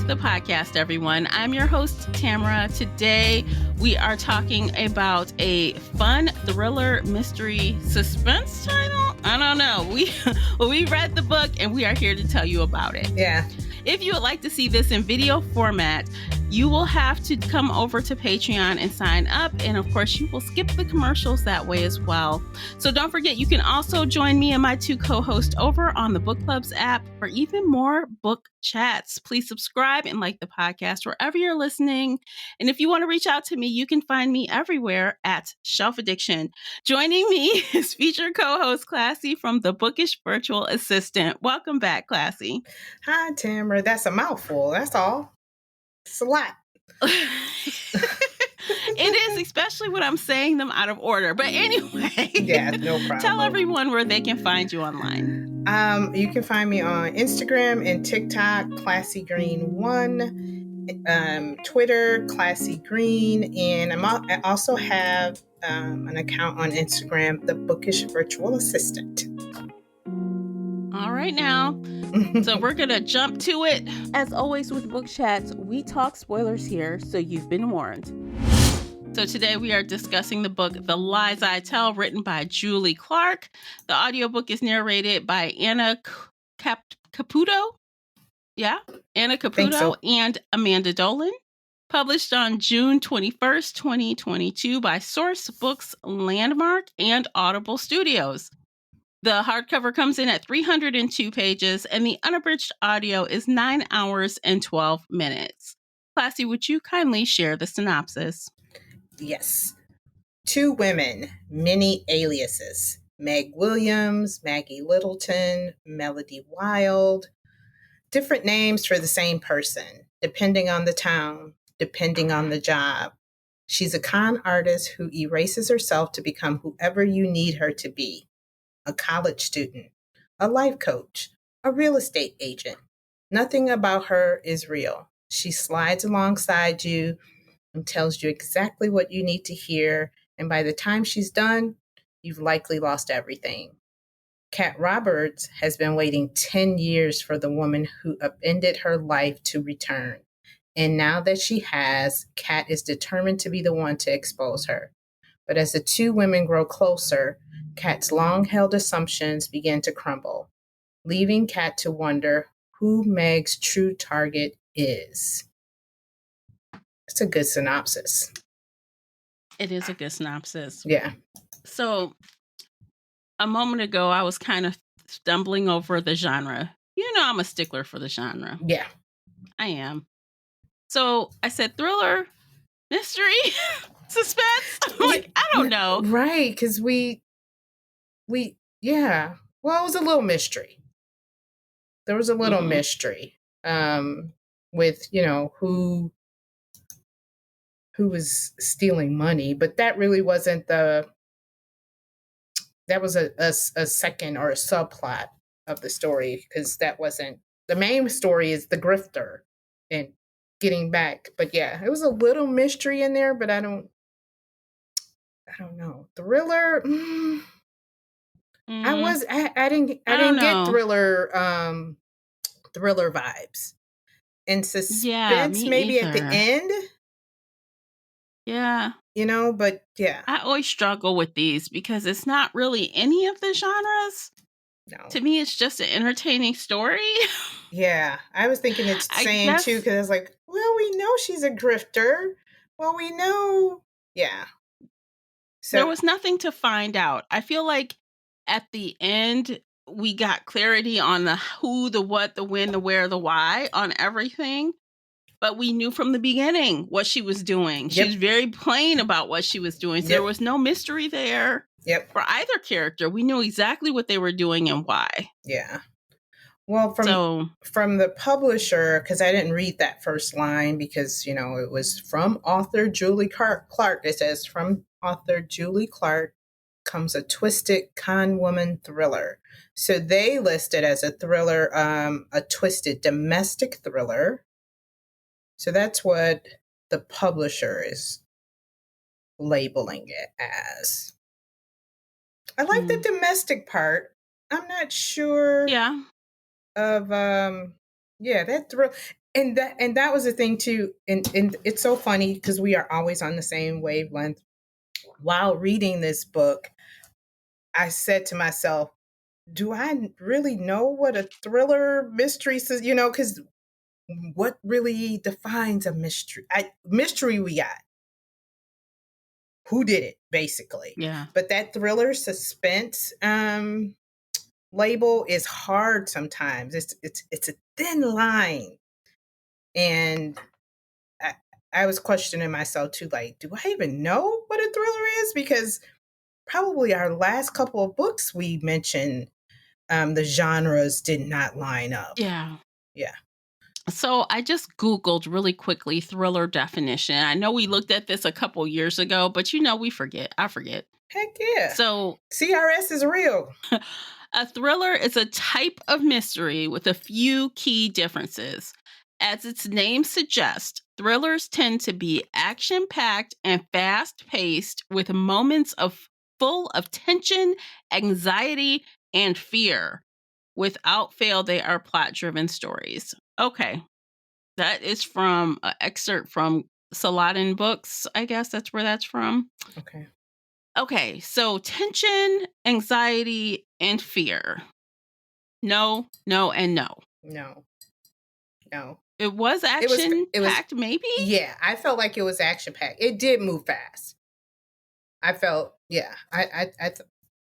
the podcast, everyone. I'm your host, Tamara. Today, we are talking about a fun thriller mystery suspense title. I don't know. We read the book and we are here to tell you about it. Yeah. If you would like to see this in video format, you will have to come over to Patreon and sign up. And of course, you will skip the commercials that way as well. So don't forget, you can also join me and my two co-hosts over on the Book Clubs app for even more book chats. Please subscribe and like the podcast wherever you're listening. And if you want to reach out to me, you can find me everywhere at Shelf Addiction. Joining me is featured co-host Classy from the Bookish Virtual Assistant. Welcome back, Classy. Hi, Tamara. That's a mouthful. That's all. It's a lot. It is, especially when I'm saying them out of order. But anyway, yeah, no problem. Tell everyone where they can find you online. You can find me on Instagram and TikTok, ClassyGreen1, Twitter, Classy Green, and I also have an account on Instagram, the Bookish Virtual Assistant. All right, now. So we're going to jump to it. As always with Book Chats, we talk spoilers here, so you've been warned. So today we are discussing the book The Lies I Tell, written by Julie Clark. The audiobook is narrated by Anna Caputo. Yeah, Anna Caputo and Amanda Dolan. Published on June 21st, 2022 by Source Books, Landmark, and Audible Studios. The hardcover comes in at 302 pages, and the unabridged audio is 9 hours and 12 minutes. Classy, would you kindly share the synopsis? Yes. Two women, many aliases. Meg Williams, Maggie Littleton, Melody Wild. Different names for the same person, depending on the town, depending on the job. She's a con artist who erases herself to become whoever you need her to be. A college student, a life coach, a real estate agent. Nothing about her is real. She slides alongside you and tells you exactly what you need to hear, and by the time she's done, you've likely lost everything. Kat Roberts has been waiting 10 years for the woman who upended her life to return. And now that she has, Kat is determined to be the one to expose her. But as the two women grow closer, Kat's long-held assumptions begin to crumble, leaving Kat to wonder who Meg's true target is. It's a good synopsis. It is a good synopsis. Yeah. So, a moment ago, I was kind of stumbling over the genre. You know, I'm a stickler for the genre. Yeah. I am. So, I said thriller, mystery, suspense. I'm like, I don't know. Right, because yeah. Well, it was a little mystery. There was a little mystery with, who was stealing money, but that really wasn't that was a second or a subplot of the story, because that wasn't, the main story is the grifter and getting back. But yeah, it was a little mystery in there, but I don't know. Thriller, I didn't get thriller vibes. And suspense maybe either. At the end. Yeah. But yeah. I always struggle with these because it's not really any of the genres. No. To me, it's just an entertaining story. Yeah. I was thinking it's the same too, because I was like, well, we know she's a grifter. Well, we know. Yeah. So there was nothing to find out. I feel like at the end, we got clarity on the who, the what, the when, the where, the why on everything. But we knew from the beginning what she was doing. Yep. She was very plain about what she was doing. So there was no mystery there for either character. We knew exactly what they were doing and why. Yeah. Well, from the publisher, because I didn't read that first line because, it was from author Julie Clark. It says, from author Julie Clark comes a twisted con woman thriller. So they listed as a thriller, a twisted domestic thriller. So that's what the publisher is labeling it as. I like the domestic part. I'm not sure. Yeah. Of that thrill. and that was the thing too. And it's so funny because we are always on the same wavelength. While reading this book, I said to myself, do I really know what a thriller mystery says? Because what really defines a mystery? Mystery we got. Who did it, basically. Yeah. But that thriller suspense label is hard sometimes. It's a thin line. And I was questioning myself too, like, do I even know what a thriller is? Because probably our last couple of books we mentioned, the genres did not line up. Yeah. Yeah. So I just Googled really quickly thriller definition. I know we looked at this a couple years ago, but we forget. I forget. Heck yeah. So CRS is real. a thriller is a type of mystery with a few key differences. As its name suggests, thrillers tend to be action packed and fast paced with moments of full of tension, anxiety, and fear. Without fail, they are plot driven stories. Okay. That is from an excerpt from Saladin Books. I guess that's where that's from. Okay. Okay, so tension, anxiety, and fear. No, no, and no. No. No. It was action It was packed, maybe? Yeah, I felt like it was action packed. It did move fast. I felt, yeah,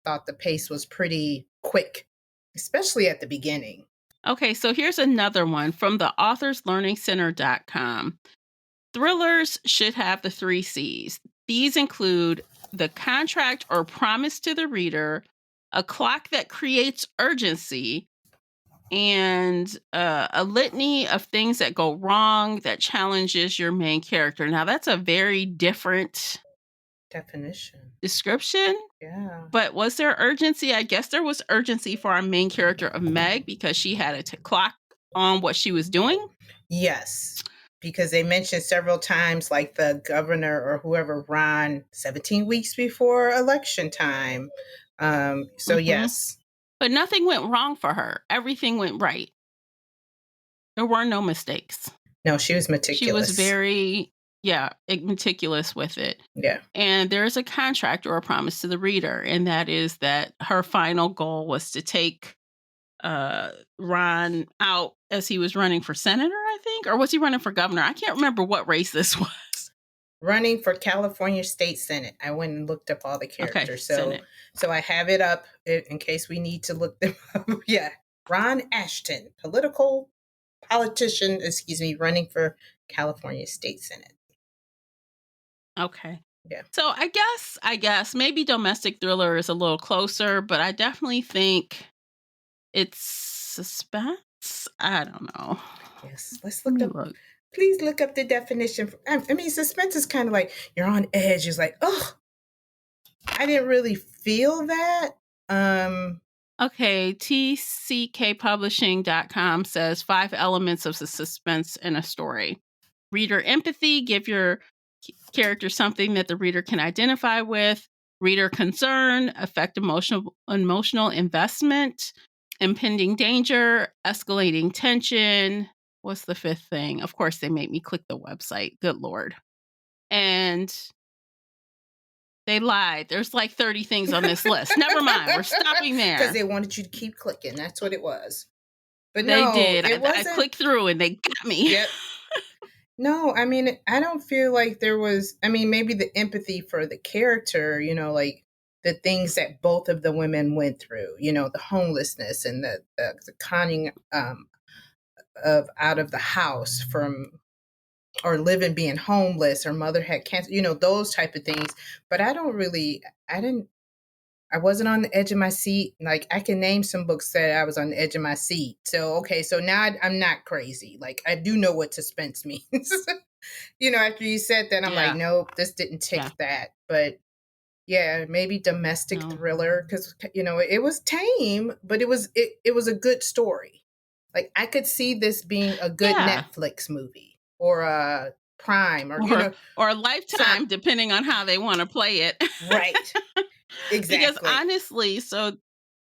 thought the pace was pretty quick, especially at the beginning. Okay, so here's another one from the authorslearningcenter.com. Thrillers should have the 3 C's. These include the contract or promise to the reader, a clock that creates urgency, and a litany of things that go wrong that challenges your main character. Now, that's a very different Definition. description. Yeah. But was there urgency? I guess there was urgency for our main character of Meg because she had a clock on what she was doing. Yes, because they mentioned several times, like the governor or whoever, Ron, 17 weeks before election time. So yes. But nothing went wrong for her. Everything went right. There were no mistakes. No, she was meticulous. She was very, meticulous with it. Yeah. And there's a contract or a promise to the reader, and that is that her final goal was to take Ron out as he was running for senator, I think, or was he running for governor? I can't remember what race this was. Running for California State Senate. I went and looked up all the characters. Okay, so I have it up in case we need to look them up. Yeah. Ron Ashton, politician, running for California State Senate. Okay. Yeah. So I guess maybe domestic thriller is a little closer, but I definitely think it's suspense. I don't know. Yes. Let's look up. Please look up the definition. I mean, suspense is kind of like you're on edge. It's like, oh, I didn't really feel that. Okay, tckpublishing.com says 5 elements of the suspense in a story. Reader empathy, give your character something that the reader can identify with. Reader concern, affect emotional investment. Impending danger, escalating tension. What's the 5th thing? Of course, they make me click the website. Good Lord. And they lied. There's like 30 things on this list. Never mind. We're stopping there. Because they wanted you to keep clicking. That's what it was. But they no, did. I clicked through and they got me. Yep. No, I mean, I don't feel like there was, maybe the empathy for the character, like the things that both of the women went through, the homelessness and the conning of out of the house from, or living being homeless, her mother had cancer, those type of things. But I wasn't on the edge of my seat. Like, I can name some books that I was on the edge of my seat. So, okay, so now I'm not crazy. Like, I do know what suspense means. After you said that, I'm like, nope, this didn't tick that. But yeah, maybe domestic thriller, because, it was tame, but it was a good story. Like, I could see this being a good Netflix movie or a Prime or a Lifetime, depending on how they want to play it. Right. Exactly. Because honestly, so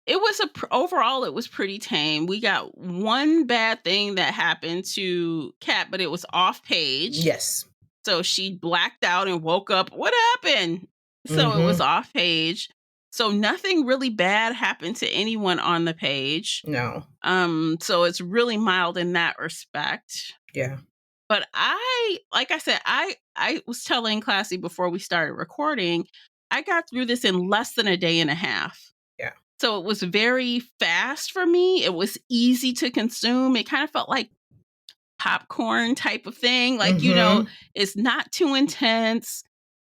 it was overall it was pretty tame. We got one bad thing that happened to Kat, but it was off page. Yes. So she blacked out and woke up. What happened? So it was Mm-hmm. off page. So nothing really bad happened to anyone on the page. No. So it's really mild in that respect. Yeah. But like I said, I was telling Classy before we started recording, I got through this in less than a day and a half. Yeah. So it was very fast for me. It was easy to consume. It kind of felt like popcorn type of thing. Like, Mm-hmm. it's not too intense,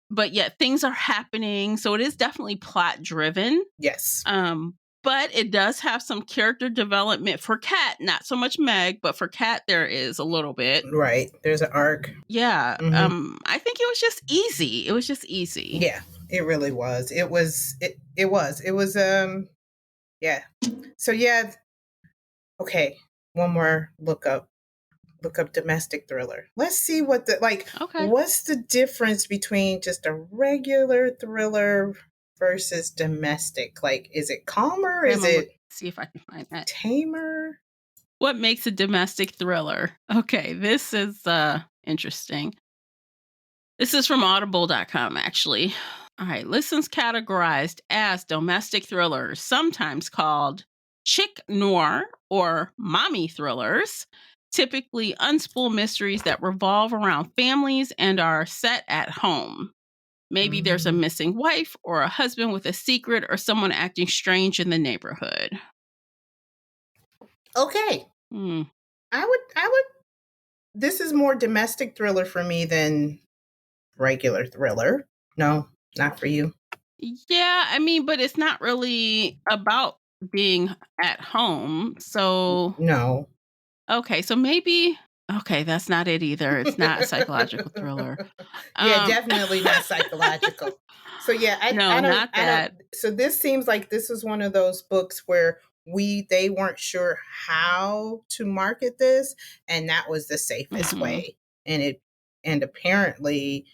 but yet things are happening. So it is definitely plot driven. Yes. But it does have some character development for Kat, not so much Meg, but for Kat there is a little bit. Right. There's an arc. Yeah. Mm-hmm. I think it was just easy. It was just easy. Yeah, it really was. It was yeah. So yeah, okay. One more look up domestic thriller. Let's see Okay. what's the difference between just a regular thriller versus domestic? Like, is it calmer? Okay, Is it see if I can find that. tamer? What makes a domestic thriller? Okay, this is interesting. This is from audible.com actually. All right, listens categorized as domestic thrillers, sometimes called chick noir or mommy thrillers, typically unspooled mysteries that revolve around families and are set at home. Maybe there's a Mm. missing wife or a husband with a secret or someone acting strange in the neighborhood. Okay. Hmm. I would this is more domestic thriller for me than regular thriller. No, not for you. Yeah, I mean, but it's not really about being at home. So, No. okay, so maybe okay, that's not it either. It's not a psychological thriller. Yeah, Um definitely not psychological. So yeah, No, not I don't that. so this seems like this is one of those books where they weren't sure how to market this, and that was the safest Mhm. way. And apparently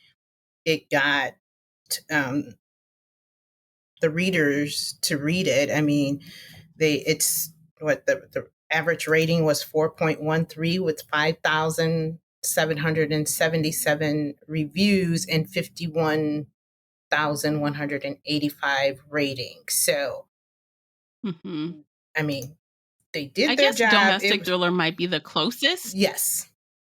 it got um the readers to read it. I mean, it's what the average rating was 4.13 with 5,777 reviews and 51,185 ratings. So, Mhm. I mean, they I did their guess job. It domestic was thriller might be the closest. yes.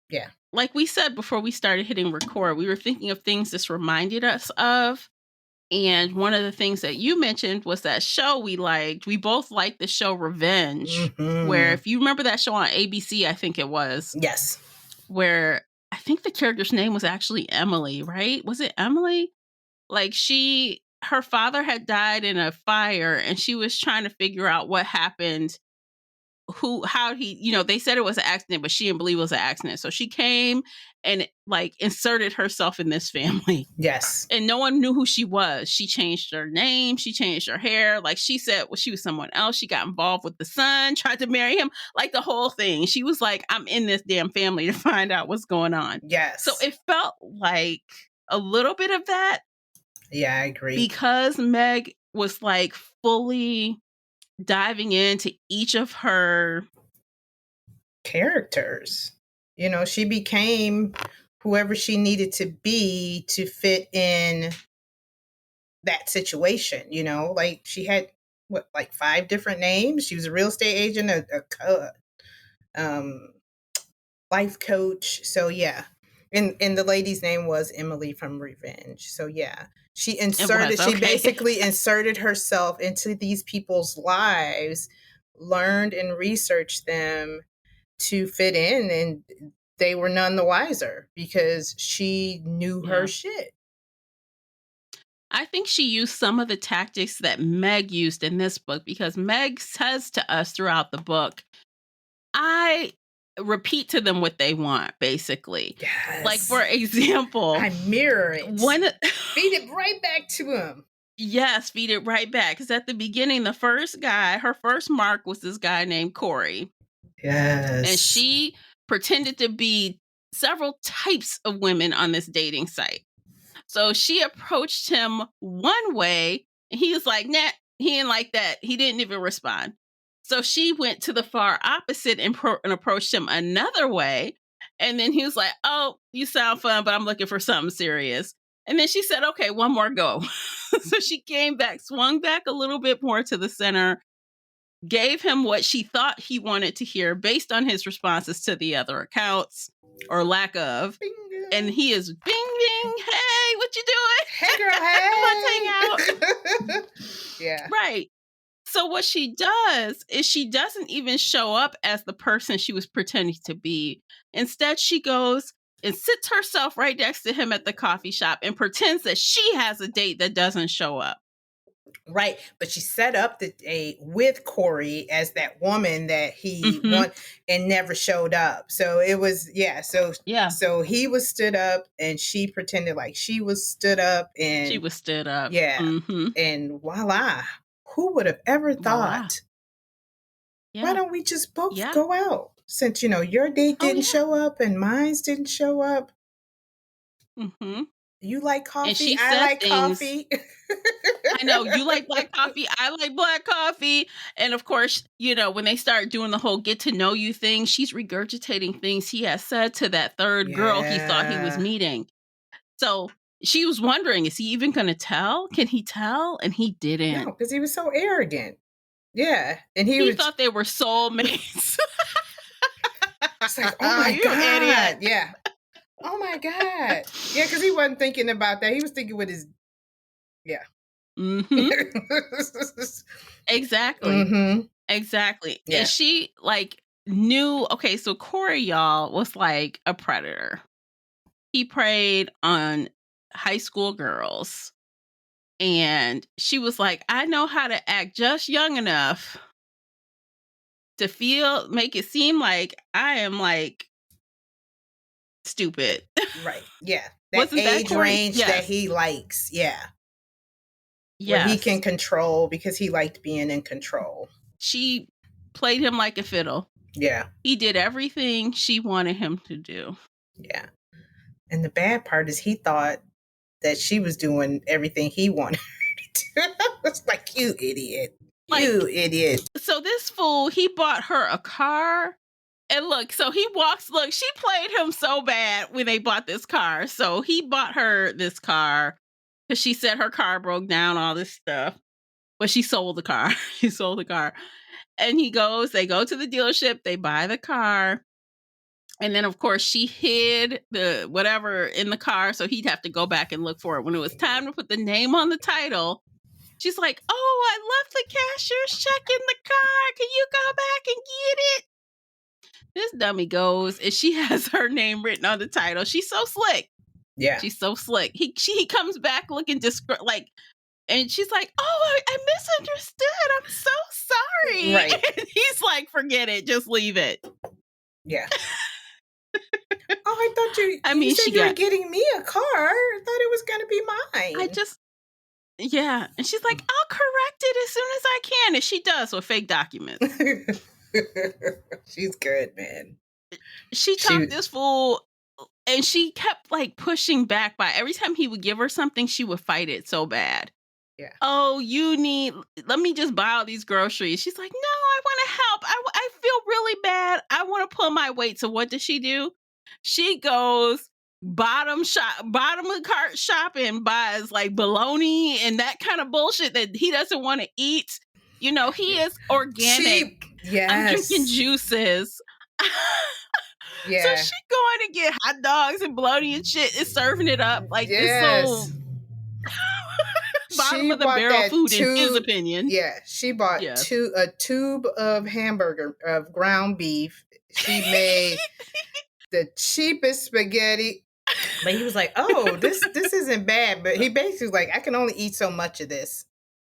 Yeah. Like we said before we started hitting record, we were thinking of things this reminded us of. And one of the things that you mentioned was that show we liked. We both liked the show Revenge, where Mhm. if you remember that show on ABC, I think it was, Yes. where I think the character's name was actually Emily, right? Was it Emily? Like her father had died in a fire and she was trying to figure out what happened, how he, they said it was an accident, but she didn't believe it was an accident. So she came and like inserted herself in this family. Yes. And no one knew who she was. She changed her name. She changed her hair. Like she said, well, she was someone else. She got involved with the son, tried to marry him, like the whole thing. She was like, I'm in this damn family to find out what's going on. So Yes. it felt like a little bit of that Yeah, I agree. because Meg was like fully diving into each of her Characters. She became whoever she needed to be to fit in that situation. Like she had what, like 5 different names. She was a real estate agent, um, life coach. So yeah, and the lady's name was Emily from Revenge. So yeah, it was she okay. basically inserted herself into these people's lives, learned and researched them to fit in, and they were none the wiser because she knew her Yeah. shit. I think she used some of the tactics that Meg used in this book because Meg says to us throughout the book, I repeat to them what they want, basically. Like, Yes. for example, I mirror it. one Feed it right back to him. yes, feed it right back. Because at the beginning, her first mark was this guy named Corey. And Yes. she pretended to be several types of women on this dating site. So she approached him one way, and he was like, nah, He didn't like that. He didn't even respond. So she went to the far opposite and approached him another way. And then he was like, "Oh, you sound fun, but I'm looking for something serious." And then she said, "Okay, one more go." So she came back, swung back a little bit more to the center, gave him what she thought he wanted to hear based on his responses to the other accounts or lack of. Bing. And he is bing, bing. Hey, what you doing? Hey, girl, hey. Let's hang out. Yeah. Right. So what she does is she doesn't even show up as the person she was pretending to be. Instead, she goes and sits herself right next to him at the coffee shop and pretends that she has a date that doesn't show up. Right. But she set up the date with Corey as that woman that he Mhm. want and never showed up. So it was, Yeah. So he was stood up and she pretended like she was stood up and She was stood up. yeah. Mhm. And voila. Who would have ever Voila. thought? Why Yeah. don't we just both Yeah. go out? Since your date Oh, didn't yeah. show up and mine's didn't show up. Mhm. You like And coffee? she I said like things. coffee. I know you like black coffee. I like black coffee. And of course, when they start doing the whole get to know you thing, she's regurgitating things he has said to that third girl he thought he was Yeah. meeting. So she was wondering, is he even going to tell? Can he tell? And he didn't. No, because he was so arrogant. Yeah. And He thought they were soulmates. It's like, oh my You God. idiot. Yeah. Oh my God. Yeah, because he wasn't thinking about that. He was thinking with his, yeah. Mhm. Exactly. Mm-hmm. Exactly. Yeah. And she knew, okay, so Corey, y'all, was like a predator. He preyed on high school girls. And she was like, I know how to act just young enough to make it seem like I am stupid. Right. Yeah. That Wasn't that age Corey? range that Yes. he likes. Yeah. Where he Yes. can control because he liked being in control. She played him like a fiddle. Yeah. He did everything she wanted him to do. Yeah. And the bad part is he thought that she was doing everything he wanted her to do. It's like, you idiot. You idiot. So this fool, he bought her a car. And she played him so bad when they bought this car. So he bought her this car because she said her car broke down, all this stuff. But she sold the car. He sold the car. And they go to the dealership, they buy the car. And then, of course, she hid the whatever in the car. So he'd have to go back and look for it. When it was time to put the name on the title, she's like, "Oh, I left the cashier's check in the car. Can you go back and get it?" This dummy goes and she has her name written on the title. She's so slick. Yeah. She's so slick. He comes back looking and she's like, "Oh, I misunderstood. I'm so sorry." Right. And he's like, "Forget it. Just leave it." Yeah. Oh, I thought you said you were getting me a car. I thought it was going to be mine. Yeah. And she's like, "I'll correct it as soon as I can." And she does with fake documents. She's good, man. She talked this fool, and she kept pushing back by every time he would give her something, she would fight it so bad. Yeah. "Oh, let me just buy all these groceries." She's like, "No, I want to help. I feel really bad. I want to pull my weight." So what does she do? She goes bottom of cart shopping, buys bologna and that kind of bullshit that he doesn't want to eat. He is organic. I'm drinking juices. Yeah. So she going to get hot dogs and bologna and shit is serving it up this little bottom of the barrel food in his opinion. Yeah, she bought a tube of ground beef. She made the cheapest spaghetti. But he was like, "Oh, this isn't bad." But he basically was like, "I can only eat so much of this."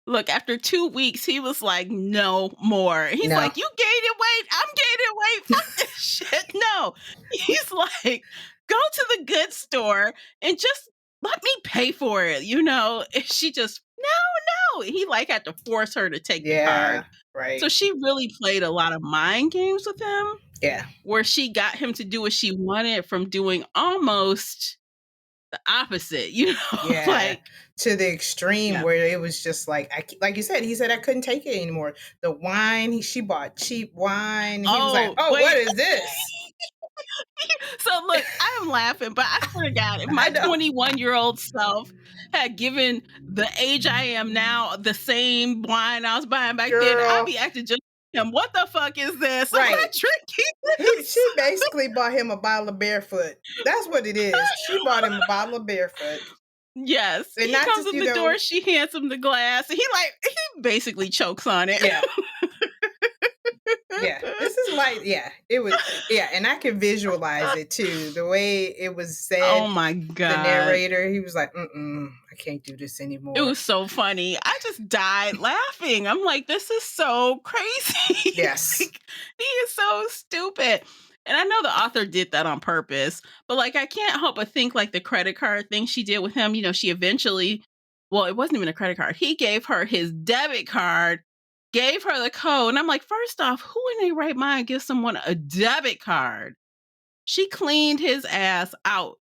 Look, after 2 weeks, he was like, "No more." He's like, "You gaining weight? I'm gaining weight. Fuck this shit." No. He's like, "Go to the goods store and just let me pay for it." And she just, no. He had to force her to take the card. Right. So she really played a lot of mind games with him. Yeah. Where she got him to do what she wanted from doing almost the opposite, you know, Yeah, like, to the extreme yeah. where it was just like, like you said, he said I couldn't take it anymore. The wine, she bought cheap wine. He was like, Oh, "Oh, what wait. is this?" So look, I am laughing, but I swear to God, if I my know, 21-year-old self had given the age I am now the same wine I was buying back then, I'd girl. be acting just like him. What the fuck is this? I'm Right. not drinking She this. basically bought him a bottle of Barefoot. That's what it is. She bought him a bottle of Barefoot, Yes, and he not comes just in the door, she hands him the glass, and he basically chokes on it. yeah. Yeah, this is my it was and I can visualize it too. The way it was Oh said, my the God. narrator, he was like, "Mm-mm, I can't do this It anymore." was so funny. I just died laughing. I'm like, this is so crazy. Yes. Like, he is so stupid. And I know the author did that on purpose, but like, I can't help but think like the credit card thing she did with him, she eventually, well, it wasn't even a credit card. He gave her his debit card, gave her the code. And I'm like, first off, who in their right mind gives someone a debit card? She cleaned his ass out.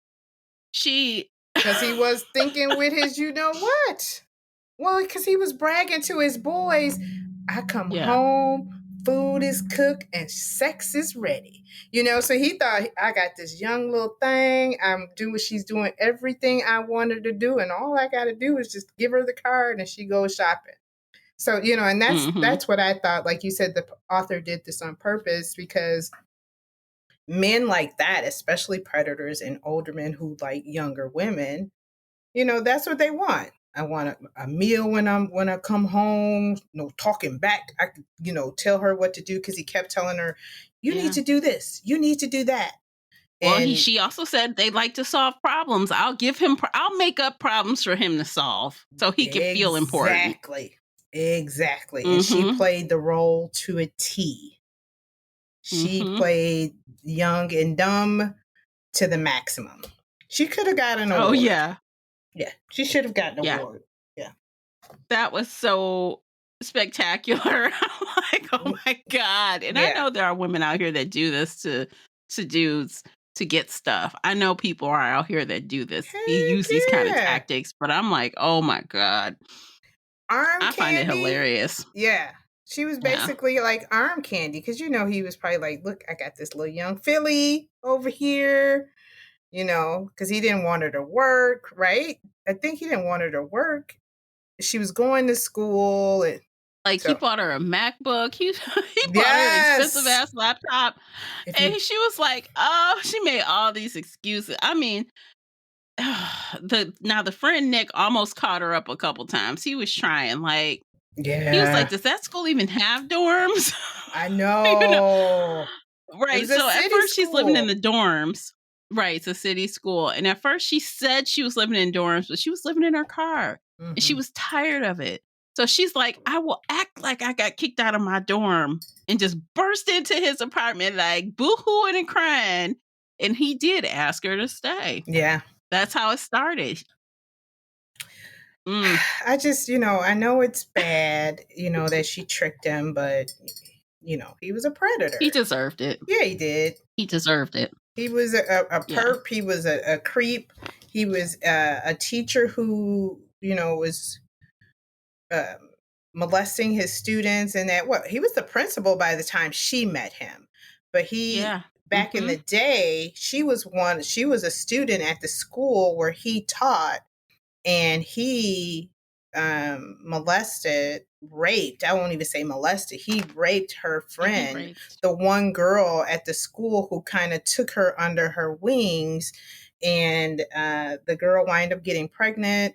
She, Because he was thinking with his, you know what? Well, because he was bragging to his boys, I come yeah. home, food is cooked, and sex is ready. So he thought, I got this young little thing. She's doing everything I want her to do, and all I got to do is just give her the card and she goes shopping. So, and that's Hmm. that's what I thought. Like you said, the author did this on purpose because men like that, especially predators and older men who like younger women, that's what they want. I want a meal when I come home. No talking back. I could tell her what to do because he kept telling her, "You need Yeah. to do this. You need to do that." Well, And she also said they like to solve problems. I'll make up problems for him to solve so he can feel important. exactly, exactly. And she Mhm. played the role to a T. She Mhm. played young and dumb to the maximum. She could have got an Oh award. yeah. Yeah, she should have gotten an Yeah. award. Yeah. That was so spectacular. I'm like, "Oh my god." And I Yeah. know there are women out here that do this to dudes to get stuff. I know people are out here that do this. They Heck use these kind of yeah. tactics, but I'm like, "Oh my god." Arm I find it candy. hilarious. Yeah. She was Yeah. basically like arm candy because he was probably like, look, I got this little young filly over here, because he didn't want her to work, right? I think he didn't want her to work. She was going to school. And Like, he so, bought her a MacBook, he bought her an expensive yes. ass laptop, If you, and she was like, "Oh," she made all these excuses. I mean, the friend Nick almost caught her up a couple times. He was trying, like, he was like, yeah, "Does that school even have dorms?" I You know? know. It Right, was a so at city first she's living in school. the dorms. Right, it's a city school, and at first she said she was living in dorms, but she was living in her car, and she Hmm. was tired of it. So she's like, "I will act like I got kicked out of my dorm," and just burst into his apartment, like, boohooing and crying, and he did ask her to stay. Yeah. That's how it started. Mm, I just, I know it's bad, that she tricked him, but, he was a he predator. deserved it. Yeah, he did. He deserved it. He was a Yeah. perp. He was a creep. He was a teacher who, was um, molesting his students, and he was the principal by the time she met him. But Yeah. back in the Mhm. day, she was a student at the school where he taught, and he raped, I won't even say molested, he raped her Yeah, he friend, raped. the one girl at the school who kind of took her under her wings. And the girl wound up getting pregnant,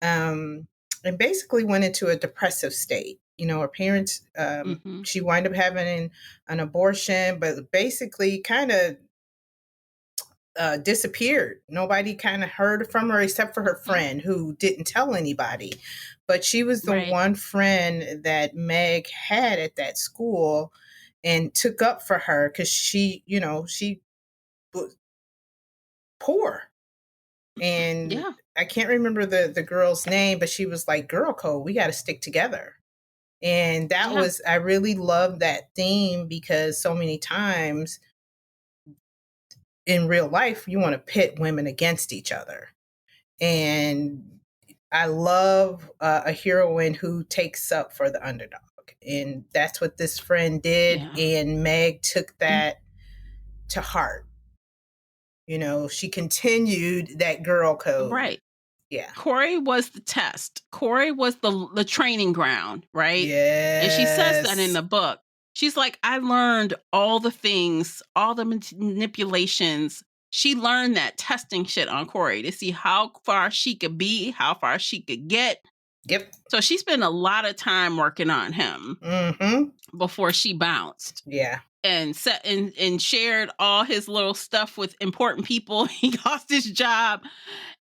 um, and basically went into a depressive state. Her parents, Mhm. she wound up having an abortion, but basically kind of disappeared. Nobody kind of heard from her except for her Mm, friend who didn't tell anybody. But she was the right. one friend that Meg had at that school and took up for her because she was poor. And Yeah. I can't remember the girl's name, but she was like, "Girl code, we got to stick together." And Yeah. I really love that theme because so many times in real life, you want to pit women against each other. And I love a heroine who takes up for the underdog. And that's what this friend did. Yeah. And Meg took that to heart. You know, she continued that girl code. Right. Yeah. Corey was the test. Corey was the training ground, right? Yes. And she says that in the book. She's like, I learned all the things, all the manipulations. She learned that testing shit on Corey to see how far she could be, how far she could get. Yep. So she spent a lot of time working on him before she bounced. Yeah. And set and shared all his little stuff with important people. He lost his job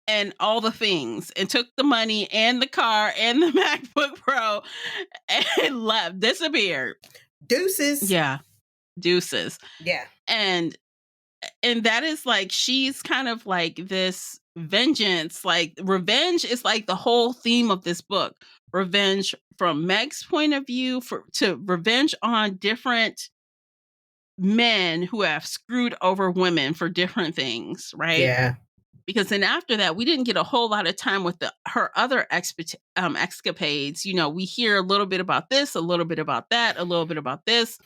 and all the things, and took the money and the car and the MacBook Pro and left, disappeared. Deuces. Yeah, deuces. Yeah. And that is like, she's kind of like this vengeance, like revenge is like the whole theme of this book. Revenge from Meg's point of view, to revenge on different men who have screwed over women for different things, right? Yeah. Because then after that, we didn't get a whole lot of time with her other escapades. You know, we hear a little bit about this, a little bit about that, a little bit about this.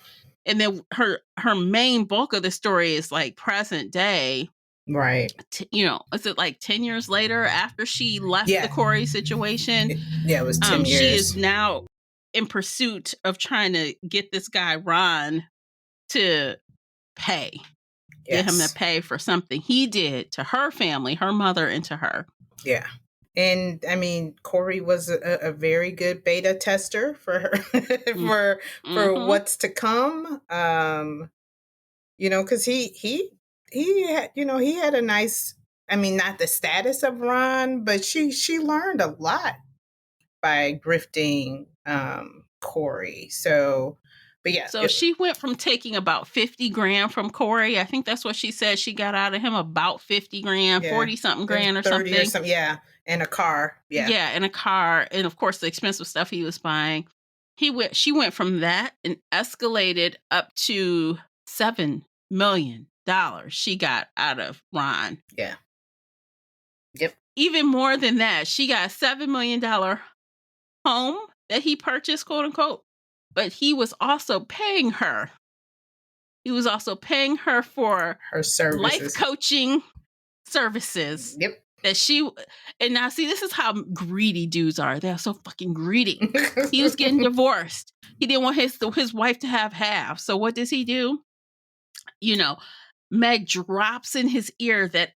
And then her main bulk of the story is like present day. Right. You know, is it like 10 years later after she left the Corey situation? Yeah, it was 10 years. She is now in pursuit of trying to get this guy, Ron, to pay. Get him to pay for something he did to her family, her mother, and to her. Yeah. And I mean, Corey was a very good beta tester for her, for what's to come. You know, because he had, you know, he had a nice, I mean, not the status of Ron, but she learned a lot by grifting Corey. So, but yeah. So she went from taking about 50 grand from Corey. I think that's what she said. She got out of him about 50 grand, 40 something grand or 30 something. Yeah. And a car. Yeah. Yeah. And a car. And of course, the expensive stuff he was buying. She went from that and escalated up to $7 million she got out of Ron. Yeah. Yep. Even more than that, she got a $7 million home that he purchased, quote unquote. But he was also paying her. He was also paying her for her services, life coaching services. Yep. And now see, this is how greedy dudes are. They're so fucking greedy. He was getting divorced. He didn't want his wife to have half. So what does he do? You know, Meg drops in his ear that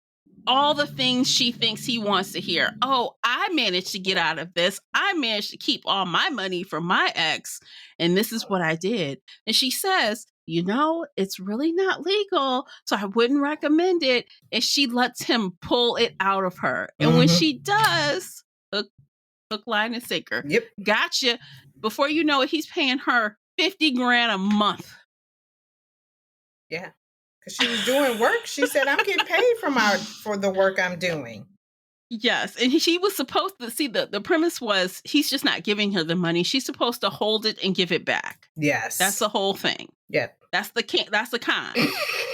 all the things she thinks he wants to hear. Oh, I managed to get out of this. I managed to keep all my money from my ex. And this is what I did. And she says, you know, it's really not legal. So I wouldn't recommend it. And she lets him pull it out of her. And when she does, hook, line, and sinker. Yep. Gotcha. Before you know it, he's paying her 50 grand a month. Yeah. Because she was doing work. She said, I'm getting paid for the work I'm doing. Yes. And she was supposed to see the premise was he's just not giving her the money. She's supposed to hold it and give it back. Yes. That's the whole thing. Yeah. That's the con.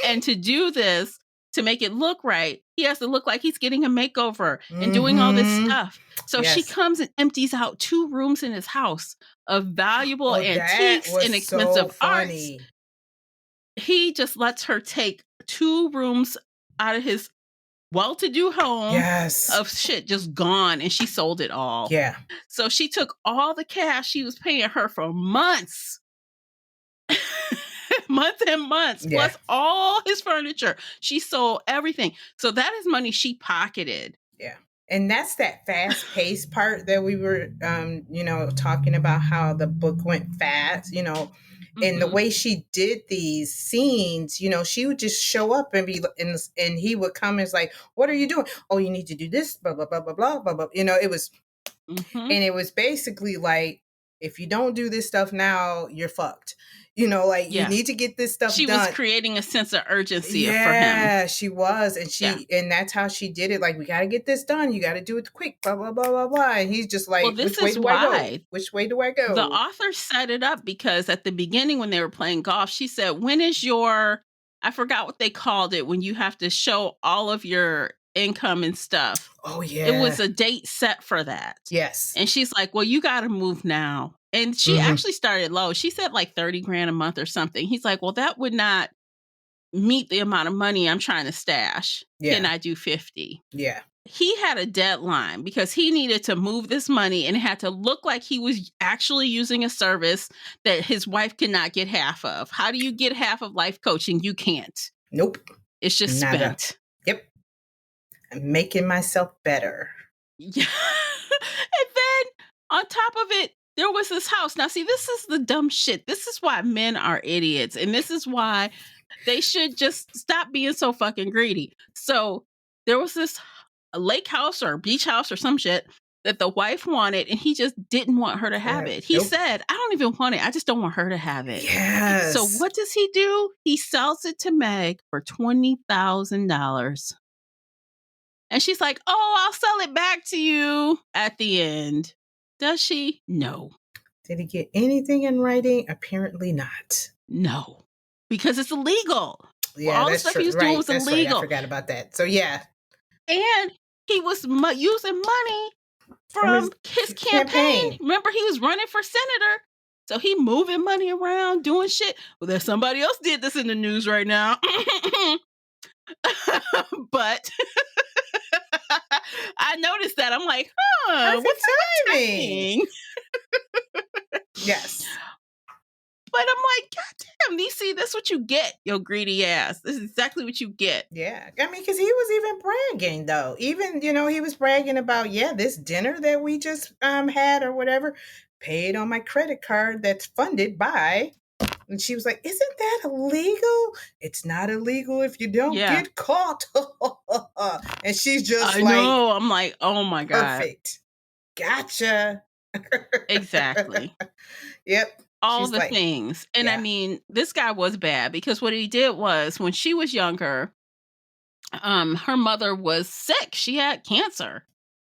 And to do this, to make it look right, he has to look like he's getting a makeover and doing all this stuff. So she comes and empties out 2 rooms in his house of valuable antiques and expensive arts. He just lets her take 2 rooms out of his well-to-do home of shit just gone, and she sold it all. Yeah. So she took all the cash he was paying her for months. Months and months, plus all his furniture. She sold everything. So that is money she pocketed. Yeah. And that's that fast-paced part that we were, you know, talking about, how the book went fast, you know. And the way she did these scenes, you know, she would just show up and and he would come and it's like, what are you doing? Oh, you need to do this, blah, blah, blah, blah, blah, blah, blah. You know, it was, and it was basically like, if you don't do this stuff now, you're fucked. You know, like you need to get this stuff done. She was creating a sense of urgency for him. Yeah, she was. And and that's how she did it. Like, we got to get this done. You got to do it quick, blah, blah, blah, blah, blah. And he's just like, well, this which way is do I go? Which way do I go? The author set it up because at the beginning when they were playing golf, she said, when is your I forgot what they called it when you have to show all of your income and stuff. Oh, It was yeah. a date set for that. Yes. And she's like, well, you got to move now. And she Mhm. actually started low. She said like 30 grand a month or something. He's like, well, that would not meet the amount of money I'm trying to stash. Can Yeah. I do 50? Yeah. He had a deadline because he needed to move this money and it had to look like he was actually using a service that his wife cannot get half of. How do you get half of life coaching? You can't. Nope. It's just Nada. spent. Yep. I'm making myself better. Yeah. And then on top of it, there was this house. Now, see, this is the dumb shit. This is why men are idiots. And this is why they should just stop being so fucking greedy. So there was this lake house or beach house or some shit that the wife wanted, and he just didn't want her to have it. He Nope. said, I don't even want it. I just don't want her to have it. Yes. So what does he do? He sells it to Meg for $20,000. And she's like, oh, I'll sell it back to you at the end. Does she? No. Did he get anything in writing? Apparently not. No. Because it's illegal. Yeah, all the that's stuff true. he was Right, doing was that's illegal. Right. I forgot about that. So yeah. And he was using money from his campaign. Remember, he was running for senator. So he moving money around, doing shit. Well, there's somebody else did this in the news right now. But I noticed that. I'm like, Perfect what's timing. Yes. But I'm like, God damn, you see, that's what you get, yo greedy ass. This is exactly what you get. Yeah. I mean, because he was even bragging, though. Even, he was bragging about, this dinner that we just had or whatever, paid on my credit card that's funded by. And she was like, isn't that illegal? It's not illegal if you don't get caught. And she's just I know. I'm like, oh my God. Perfect. Gotcha. Exactly. Yep. All the things. And I mean, this guy was bad because what he did was when she was younger, her mother was sick. She had cancer.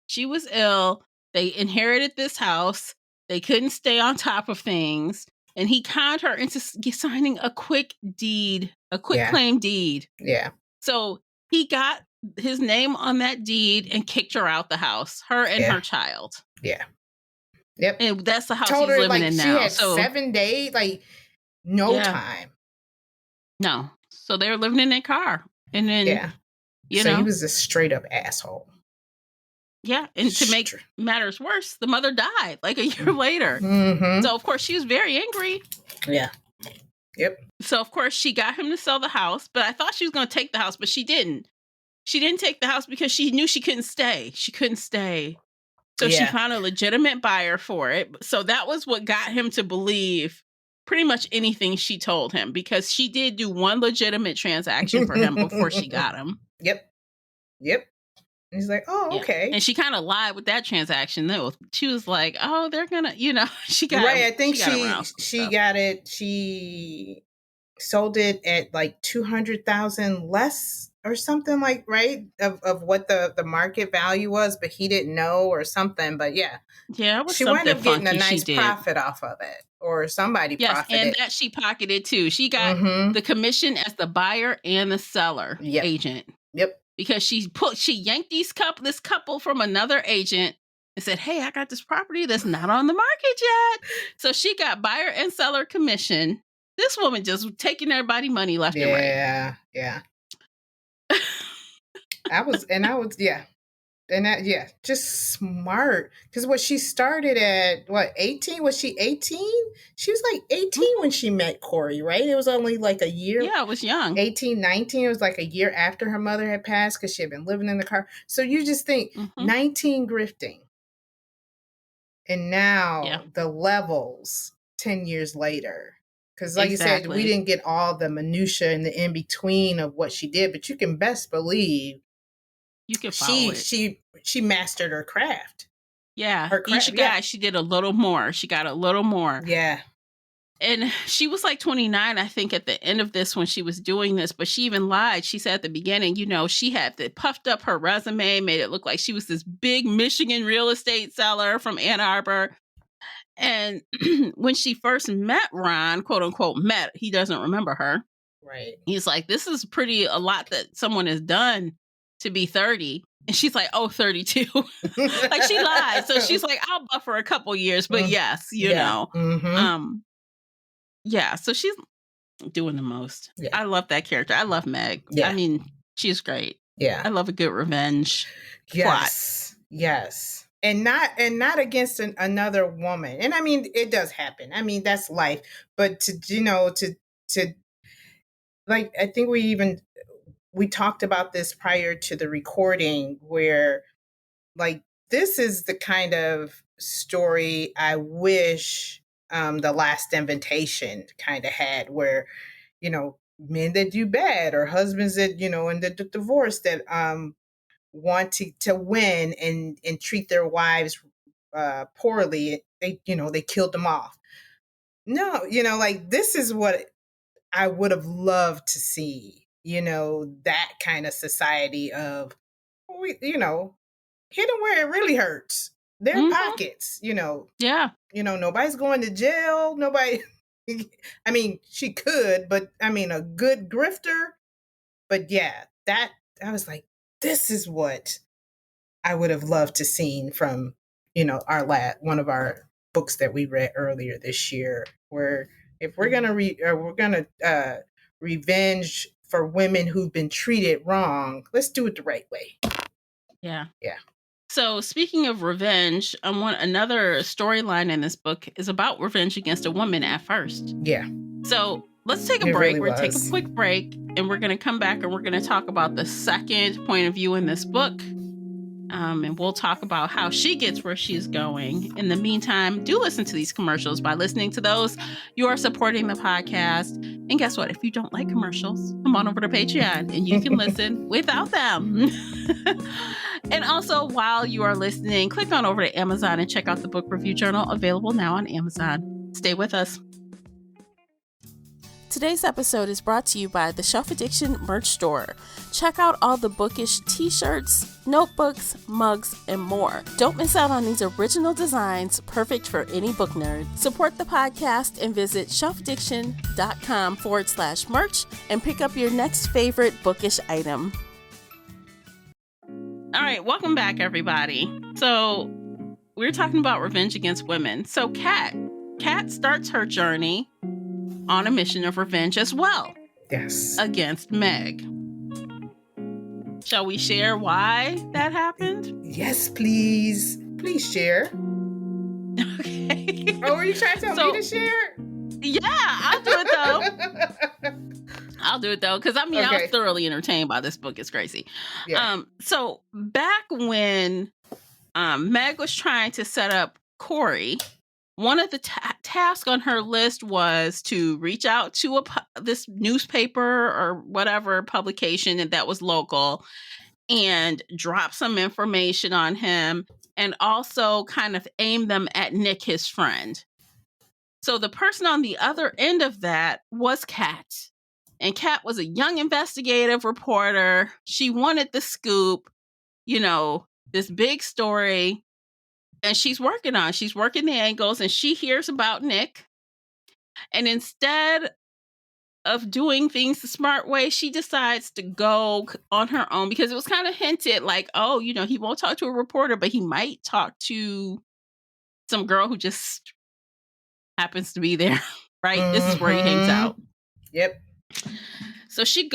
She was ill. They inherited this house. They couldn't stay on top of things. And he conned her into signing a quick claim deed. Yeah. So he got his name on that deed and kicked her out the house, her and her child. Yeah. Yep. And that's the house he's living in now. She had 7 days, no time. No. So they were living in their car. And then, he was a straight up asshole. Yeah. And to make matters worse, the mother died like a year later. Mm-hmm. So, of course, she was very angry. Yeah. Yep. So, of course, she got him to sell the house. But I thought she was going to take the house, but she didn't. She didn't take the house because she knew she couldn't stay. She couldn't stay. So she found a legitimate buyer for it. So that was what got him to believe pretty much anything she told him, because she did do one legitimate transaction for him before she got him. Yep. And he's like, oh, okay. And she kind of lied with that transaction, though. She was like, oh, they're going to, she got I think she got it. She sold it at like 200,000 less or something, of what the market value was, but he didn't know or something. But it was she wound up getting a nice profit off of it, or somebody profited. And that she pocketed too. She got the commission as the buyer and the seller agent. Yep. Because she yanked this couple from another agent and said, hey, I got this property that's not on the market yet. So she got buyer and seller commission. This woman just taking everybody money left and right. Yeah. Just smart. Because she started at 18? Was she 18? She was like 18 when she met Corey, right? It was only like a year. Yeah, it was young. 18, 19. It was like a year after her mother had passed because she had been living in the car. So you just think 19 grifting. And now the levels 10 years later. Because like you said, we didn't get all the minutia and the in-between of what she did, but you can best believe you can follow she mastered her craft. Yeah. Each guy, she did a little more. She got a little more. Yeah. And she was like 29, I think, at the end of this when she was doing this, but she even lied. She said at the beginning, she had puffed up her resume, made it look like she was this big Michigan real estate seller from Ann Arbor. And when she first met Ron, quote unquote, he doesn't remember her. Right. He's like, this is a lot that someone has done to be 30. And she's like, oh, 32. Like, she lied. So she's like, I'll buffer a couple years, but yes, Yeah. Mm-hmm. Yeah, so she's doing the most. Yeah. I love that character. I love Meg. Yeah. I mean, she's great. Yeah. I love a good revenge plot. Yes. And not against another woman. And I mean, it does happen. I mean, that's life. But to like, I think we talked about this prior to the recording, where like, this is the kind of story I wish The Last Invitation kind of had, where, men that do bad, or husbands that, in the divorce, that want to win and treat their wives poorly. They killed them off. No, like, this is what I would have loved to see, that kind of society of, hit them where it really hurts. Their pockets, Yeah. Nobody's going to jail. Nobody, I mean, she could, but I mean, a good grifter. But yeah, that, I was like, this is what I would have loved to seen from, one of our books that we read earlier this year, where if we're going to revenge for women who've been treated wrong, let's do it the right way. Yeah. Yeah. So speaking of revenge, another storyline in this book is about revenge against a woman at first. Yeah. So let's take a break. We're going to take a quick break, and we're going to come back and we're going to talk about the second point of view in this book. And we'll talk about how she gets where she's going. In the meantime, do listen to these commercials. By listening to those, you are supporting the podcast. And guess what? If you don't like commercials, come on over to Patreon and you can listen without them. And also, while you are listening, click on over to Amazon and check out the book review journal, available now on Amazon. Stay with us. Today's episode is brought to you by the Shelf Addiction merch store. Check out all the bookish t-shirts, notebooks, mugs, and more. Don't miss out on these original designs, perfect for any book nerd. Support the podcast and visit shelfaddiction.com/merch and pick up your next favorite bookish item. All right, welcome back, everybody. So we're talking about revenge against women. So Kat starts her journey on a mission of revenge as well. Yes. Against Meg. Shall we share why that happened? Yes, please. Please share. Okay. Oh, are you trying to tell me to share? Yeah, I'll do it though. Because I was thoroughly entertained by this book. It's crazy. Yeah. So back when Meg was trying to set up Corey, one of the tasks on her list was to reach out to this newspaper or whatever publication that was local and drop some information on him, and also kind of aim them at Nick, his friend. So the person on the other end of that was Kat. And Kat was a young investigative reporter. She wanted the scoop, this big story. And she's working the angles, and she hears about Nick. And instead of doing things the smart way, she decides to go on her own, because it was kind of hinted like, oh, he won't talk to a reporter, but he might talk to some girl who just happens to be there, right? Mm-hmm. This is where he hangs out. Yep. So she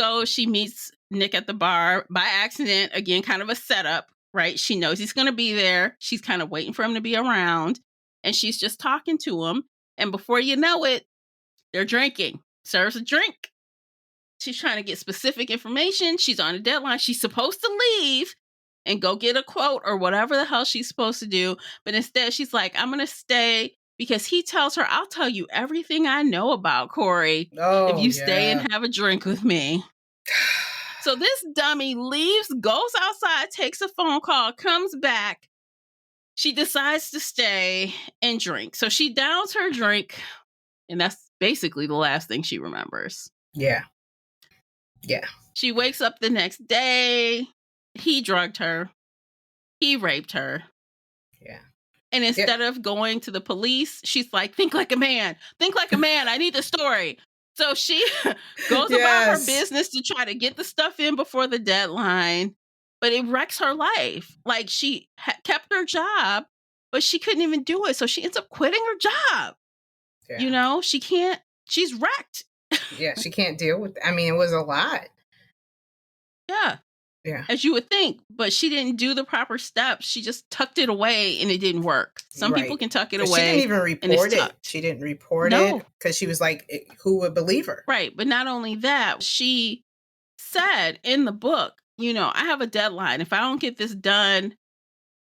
meets Nick at the bar by accident. Again, kind of a setup. Right? She knows he's going to be there. She's kind of waiting for him to be around. And she's just talking to him. And before you know it, they're drinking. Serves a drink. She's trying to get specific information. She's on a deadline. She's supposed to leave and go get a quote or whatever the hell she's supposed to do. But instead, she's like, I'm going to stay, because he tells her, I'll tell you everything I know about Corey if you stay and have a drink with me. So this dummy leaves, goes outside, takes a phone call, comes back. She decides to stay and drink. So she downs her drink, and that's basically the last thing she remembers. Yeah. Yeah. She wakes up the next day. He drugged her. He raped her. Yeah. And instead of going to the police, she's like, think like a man. Think like a man. I need the story. So she goes about her Yes. business to try to get the stuff in before the deadline, but it wrecks her life. Like she kept her job, but she couldn't even do it. So she ends up quitting her job. Yeah. You know, she can't, she's wrecked. Yeah, she can't deal with I mean, it was a lot. Yeah, Yeah. as you would think, but she didn't do the proper steps. She just tucked it away and it didn't work. Some people Right. can tuck it But she didn't away even and it's report it. tucked. She didn't report it No, because she was like, who would believe her? right. But not only that, she said in the book, you know, I have a deadline. If I don't get this done,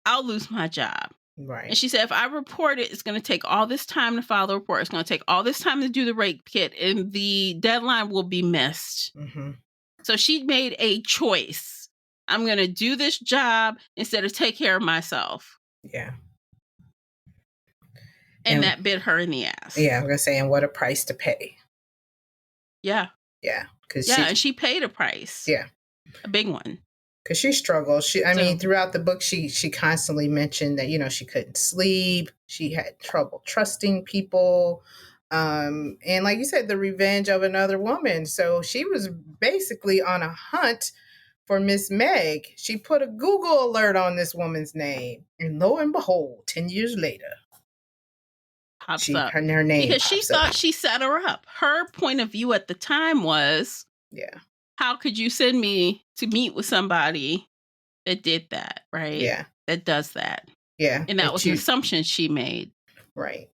I'll lose my job. And Right. she said, if I report it, it's going to take all this time to file the report. It's going to take all this time to do the rape kit, and the deadline will be missed. Mm-hmm. So she made a choice. I'm going to do this job instead of take care of myself. Yeah. And that bit her in the ass. Yeah, I'm gonna say, and what a price to pay. Yeah. Yeah, because Yeah, and she paid a price. Yeah, a big one. Because she struggled. I So- mean, throughout the book, she constantly mentioned that she couldn't sleep. She had trouble trusting people, and like you said, the revenge of another woman. So she was basically on a hunt for Miss Meg. She put a Google alert on this woman's name, and lo and behold, 10 years later, Pops up. her name Because she pops thought up. she set her up. Her point of view at the time was, Yeah, how could you send me to meet with somebody that did that, right? yeah, That does that. yeah. And that was an assumption she made. Right.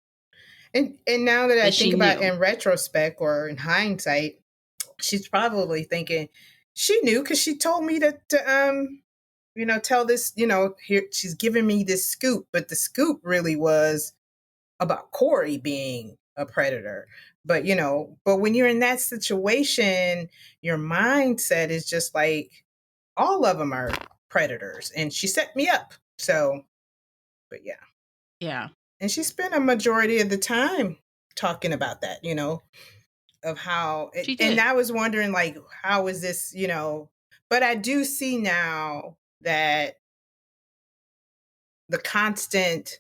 And now that I she think about knew. in retrospect or in hindsight, she's probably thinking she knew because she told me to tell this, here she's giving me this scoop, but the scoop really was about Corey being a predator. But but when you're in that situation, your mindset is just like all of them are predators, and she set me up. So, but yeah. Yeah. And she spent a majority of the time talking about that, of how She did. and I was wondering, like, how is this, but I do see now that the constant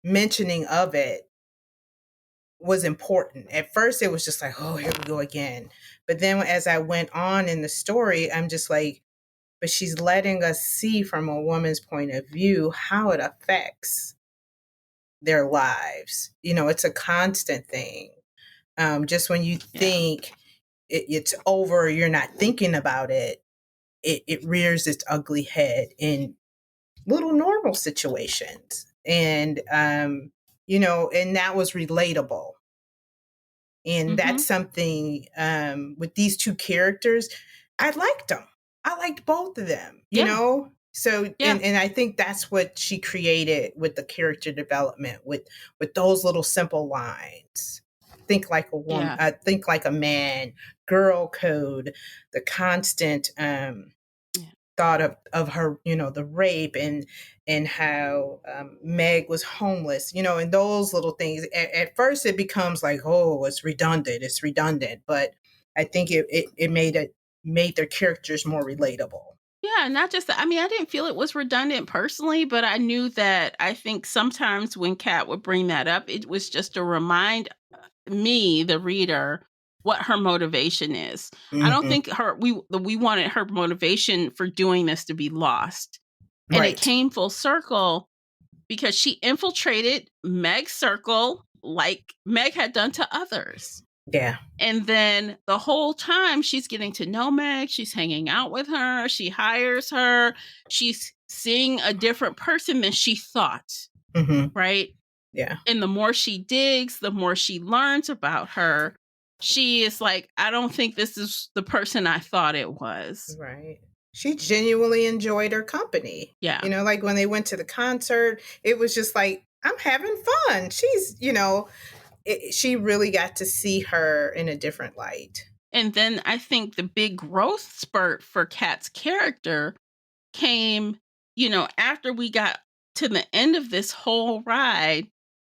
mentioning of it was important. At first it was just like, oh, here we go again. But then as I went on in the story, I'm just like, but she's letting us see from a woman's point of view how it affects their lives. It's a constant thing. Just when you think it's over, you're not thinking about it, it rears its ugly head in little normal situations. And, and that was relatable. And that's something with these two characters, I liked them. I liked both of them, So and I think that's what she created with the character development, with those little simple lines. Think like a woman, think like a man, girl code, the constant thought of her, the rape and how Meg was homeless, and those little things. At first it becomes like, oh, it's redundant, but I think it made their characters more relatable. Yeah, not just that. I mean, I didn't feel it was redundant personally, but I knew that I think sometimes when Kat would bring that up, it was just to remind me, the reader, what her motivation is. I don't think we wanted her motivation for doing this to be lost. And it came full circle because she infiltrated Meg's circle like Meg had done to others. Yeah. And then the whole time she's getting to know Meg, she's hanging out with her, she hires her, she's seeing a different person than she thought. Right? Yeah. And the more she digs, the more she learns about her. She is like, I don't think this is the person I thought it was. Right. She genuinely enjoyed her company. Yeah. Like when they went to the concert, it was just like, I'm having fun. She's, she really got to see her in a different light. And then I think the big growth spurt for Kat's character came, after we got to the end of this whole ride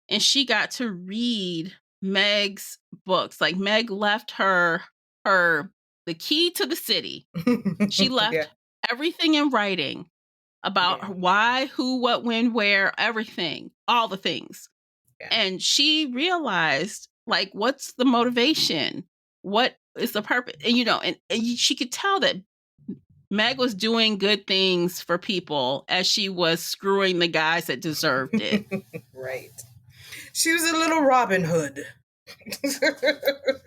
and she got to read Meg's books. Like Meg left her the key to the city. She left everything in writing about why, who, what, when, where, everything, all the things. Yeah. And she realized Like, what's the motivation? What is the purpose? And, she could tell that Meg was doing good things for people as she was screwing the guys that deserved it. Right. She was a little Robin Hood.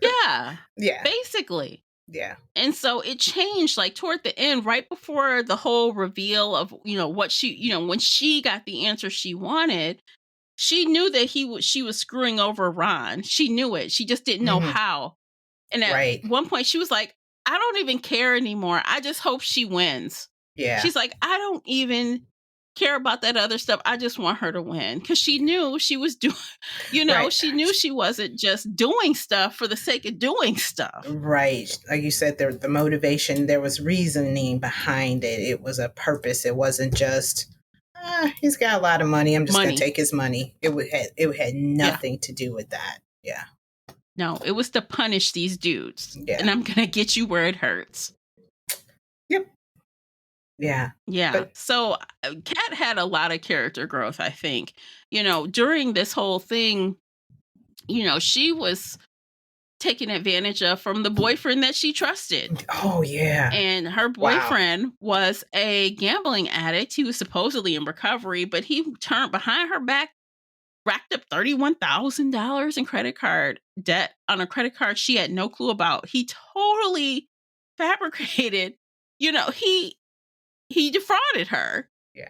Yeah. Yeah. Basically. Yeah. And so it changed like toward the end, right before the whole reveal of, what she, when she got the answer she wanted, she knew that she was screwing over Ron. She knew it. She just didn't know how. And at Right. one point she was like, I don't even care anymore. I just hope she wins. Yeah. She's like, I don't even care about that other stuff. I just want her to win. Because she knew she was doing, Right. she knew she wasn't just doing stuff for the sake of doing stuff. Right. Like you said, the motivation, there was reasoning behind it. It was a purpose. It wasn't just, he's got a lot of money. I'm just going to take his money. It had nothing to do with that. Yeah. No, it was to punish these dudes. Yeah. And I'm going to get you where it hurts. Yep. Yeah. Yeah. So Kat had a lot of character growth, I think. During this whole thing, she was taken advantage of from the boyfriend that she trusted. Oh, yeah. And her boyfriend was a gambling addict. He was supposedly in recovery, but he turned behind her back, racked up $31,000 in credit card debt on a credit card she had no clue about. He totally fabricated, he defrauded her. Yeah.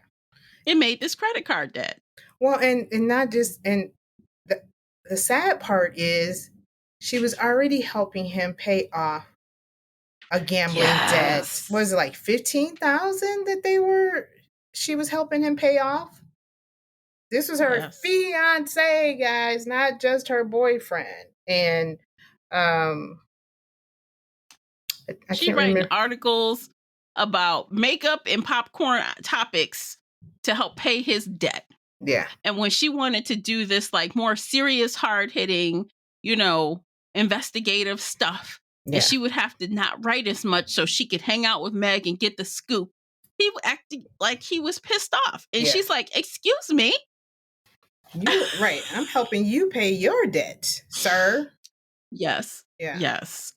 And made this credit card debt. Well, and not just, and the sad part is she was already helping him pay off a gambling debt. Was it like 15,000 that she was helping him pay off? This was her fiance, guys, not just her boyfriend. And she writing articles about makeup and popcorn topics to help pay his debt. Yeah. And when she wanted to do this like more serious, hard-hitting, investigative stuff, and she would have to not write as much so she could hang out with Meg and get the scoop, he acted like he was pissed off. And she's like, excuse me? Right. I'm helping you pay your debt, sir. Yes. Yeah. Yes.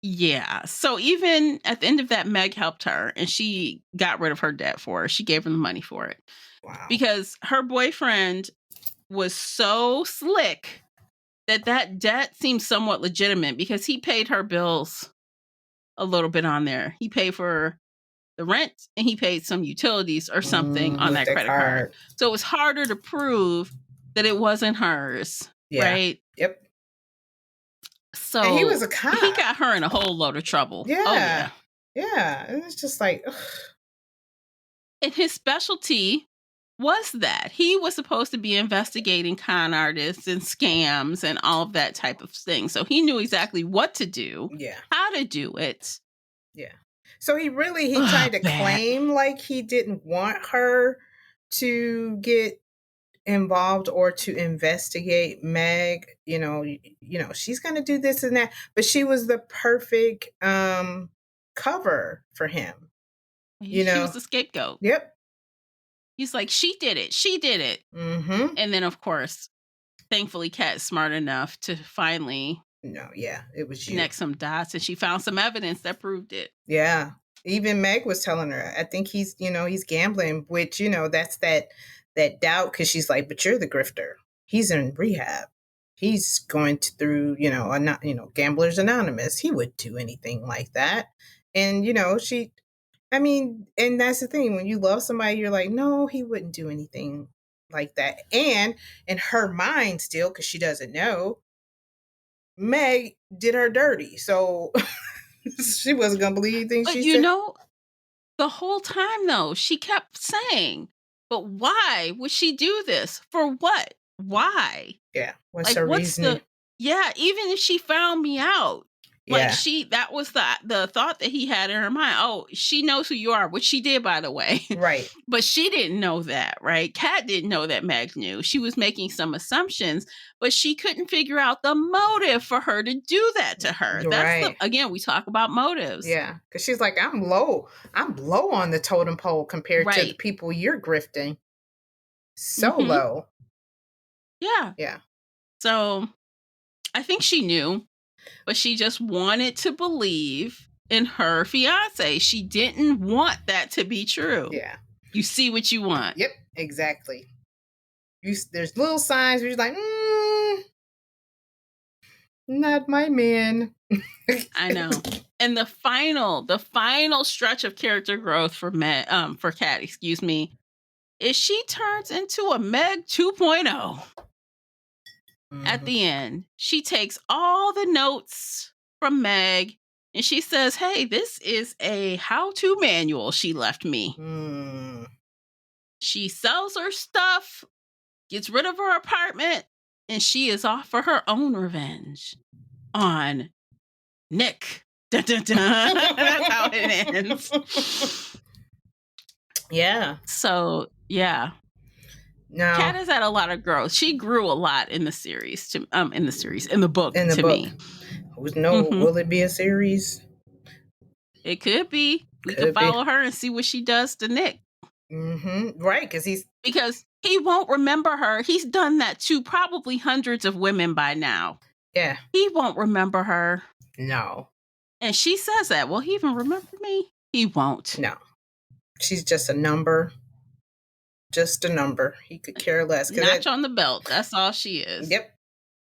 Yeah. So even at the end of that, Meg helped her and she got rid of her debt for her. She gave her the money for it. Wow. Because her boyfriend was so slick that debt seemed somewhat legitimate because he paid her bills a little bit on there. He paid for the rent and he paid some utilities or something on that credit card. So it was harder to prove that it wasn't hers. Yeah. Right? Yep. So and he was a cop. He got her in a whole load of trouble. Yeah. Oh, yeah. Yeah. And it's just like, ugh. And his specialty was that he was supposed to be investigating con artists and scams and all of that type of thing. So he knew exactly what to do, how to do it. Yeah. So he tried to claim like he didn't want her to get involved or to investigate Meg. She's going to do this and that, but she was the perfect cover for him. She was the scapegoat. Yep. He's like, she did it. She did it. Mm-hmm. And then, of course, thankfully, Kat's smart enough to finally it was you. Connect some dots, and she found some evidence that proved it. Yeah. Even Meg was telling her, I think he's gambling, which, that's that doubt because she's like, but you're the grifter. He's in rehab. He's going through, Gamblers Anonymous. He wouldn't do anything like that. And, and that's the thing. When you love somebody, you're like, no, he wouldn't do anything like that. And in her mind still, because she doesn't know, Meg did her dirty. So she wasn't going to believe anything she said. The whole time, though, she kept saying, but why would she do this? For what? Why? Yeah. What's her reasoning? Even if she found me out. That was the thought that he had in her mind. Oh, she knows who you are, which she did, by the way. Right. But she didn't know that, right? Kat didn't know that Meg knew. She was making some assumptions, but she couldn't figure out the motive for her to do that to her. That's again, we talk about motives. Yeah. Because she's like, I'm low on the totem pole compared to the people you're grifting. So low. Yeah. Yeah. So I think she knew, but she just wanted to believe in her fiance. She didn't want that to be true. Yeah. You see what you want. Yep, exactly. There's little signs where you're like, not my man. I know. And the final stretch of character growth for Kat, is she turns into a Meg 2.0. At the end. She takes all the notes from Meg and she says, "Hey, this is a how-to manual she left me." She sells her stuff, gets rid of her apartment, and she is off for her own revenge on Nick. Dun, dun, dun. That's how it ends. Yeah. So, yeah. No. Kat has had a lot of growth. She grew a lot in the series, in the book. Me. Will it be a series? It could be. We could follow her and see what she does to Nick. Right, because he won't remember her. He's done that to probably hundreds of women by now. Yeah. He won't remember her. No. And she says that. Will he even remember me? He won't. No. She's just a number. Just a number. He could care less. Notch on the belt. That's all she is. Yep.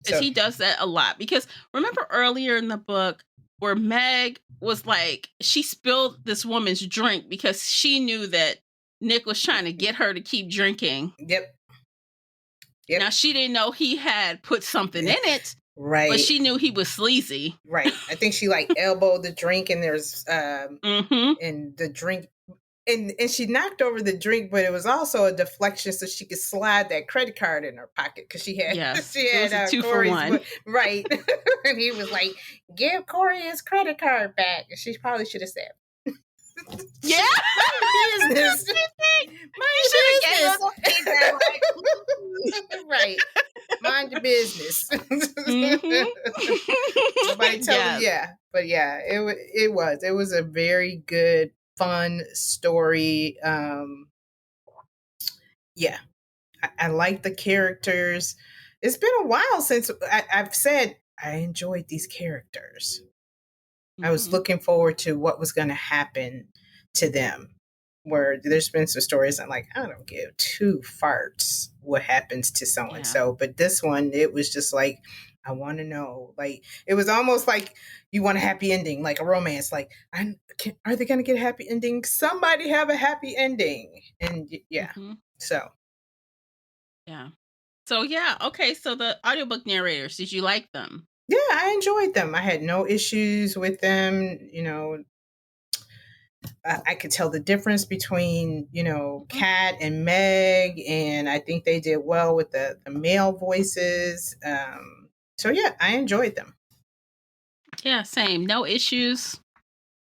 Because he does that a lot. Because remember earlier in the book where Meg was like, she spilled this woman's drink because she knew that Nick was trying to get her to keep drinking. Yep. Now, she didn't know he had put something in it. Right. But she knew he was sleazy. Right. I think she elbowed the drink and there's and the drink and she knocked over the drink, but it was also a deflection so she could slide that credit card in her pocket because she had a 2 for 1. Right. And he was like, "Give Corey his credit card back." And she probably should have said, "Yeah, mind business." Right. Mind your business. Nobody tell you. Yeah. But yeah, it was a very good, fun story. Yeah. I like the characters. It's been a while since I've said I enjoyed these characters. I was looking forward to what was going to happen to them. Where there's been some stories I'm like, I don't give two farts what happens to so and so. But this one, it was just like, I want to know. Like, it was almost like you want a happy ending, like a romance. Like, are they going to get a happy ending? Somebody have a happy ending. And yeah. So. Yeah. So, yeah. Okay. So the audiobook narrators, did you like them? Yeah, I enjoyed them. I had no issues with them. I could tell the difference between, Kat and Meg, and I think they did well with the male voices. So yeah, I enjoyed them. Yeah, same. No issues.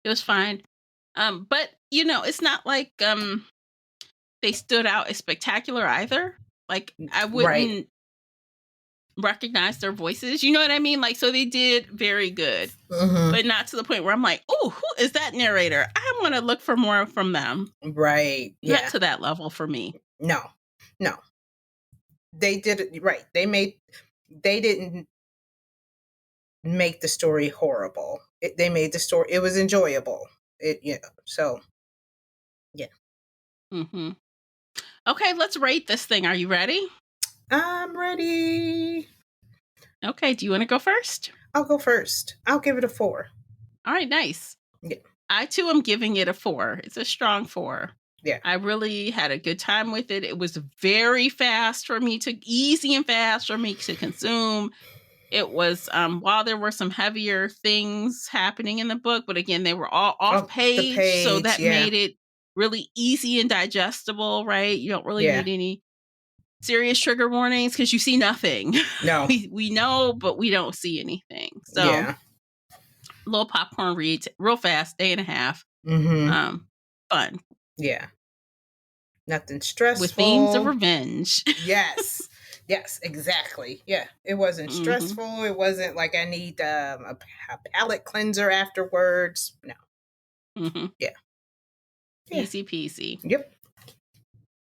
It was fine. But it's not like they stood out as spectacular either. Like I wouldn't recognize their voices. You know what I mean? Like, so they did very good, but not to the point where I'm like, oh, who is that narrator? I want to look for more from them. Right. Yeah. Not to that level for me. No. They did it right. They didn't make the story horrible. They made the story, it was enjoyable. So yeah. Okay, let's rate this thing. Are you ready? I'm ready. Okay, do you want to go first? I'll go first. I'll give it a 4. All right, nice. Yeah. I too am giving it a 4. It's a strong 4. Yeah. I really had a good time with it. It was very easy and fast for me to consume. It was, while there were some heavier things happening in the book, but again, they were all off page, so that made it really easy and digestible, right? You don't really need any serious trigger warnings because you see nothing. No. we know, but we don't see anything. So, little popcorn read, real fast, day and a half. Fun. Yeah. Nothing stressful. With themes of revenge. Yes. Yes, exactly. Yeah. It wasn't stressful. It wasn't like I need a palate cleanser afterwards. No. Yeah. Easy peasy. Yep.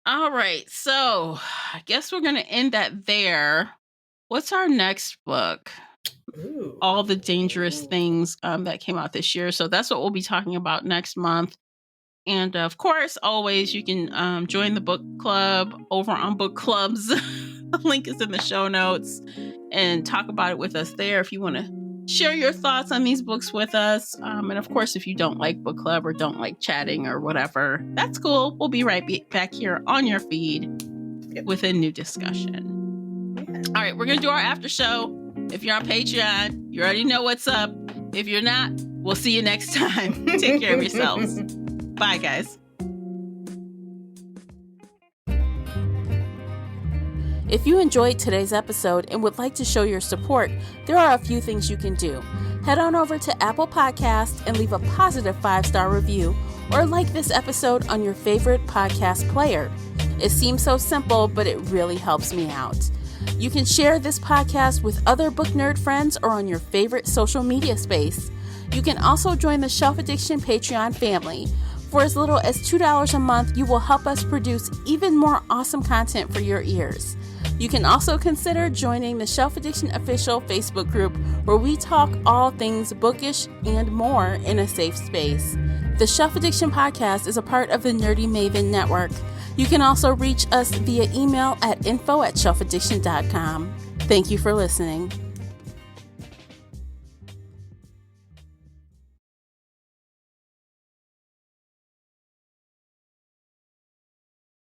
All right. So I guess we're going to end that there. What's our next book? Ooh. All the Dangerous Things that came out this year. So that's what we'll be talking about next month. And of course, always you can join the book club over on Book Clubs. The link is in the show notes, and talk about it with us there if you want to share your thoughts on these books with us. And of course, if you don't like book club or don't like chatting or whatever, that's cool. We'll be right back here on your feed with a new discussion. All right, we're going to do our after show. If you're on Patreon, you already know what's up. If you're not, we'll see you next time. Take care of yourselves. Bye, guys. If you enjoyed today's episode and would like to show your support, there are a few things you can do. Head on over to Apple Podcasts and leave a positive 5-star review, or like this episode on your favorite podcast player. It seems so simple, but it really helps me out. You can share this podcast with other book nerd friends or on your favorite social media space. You can also join the Shelf Addiction Patreon family. For as little as $2 a month, you will help us produce even more awesome content for your ears. You can also consider joining the Shelf Addiction official Facebook group, where we talk all things bookish and more in a safe space. The Shelf Addiction podcast is a part of the Nerdy Maven network. You can also reach us via email at info@shelfaddiction.com. Thank you for listening.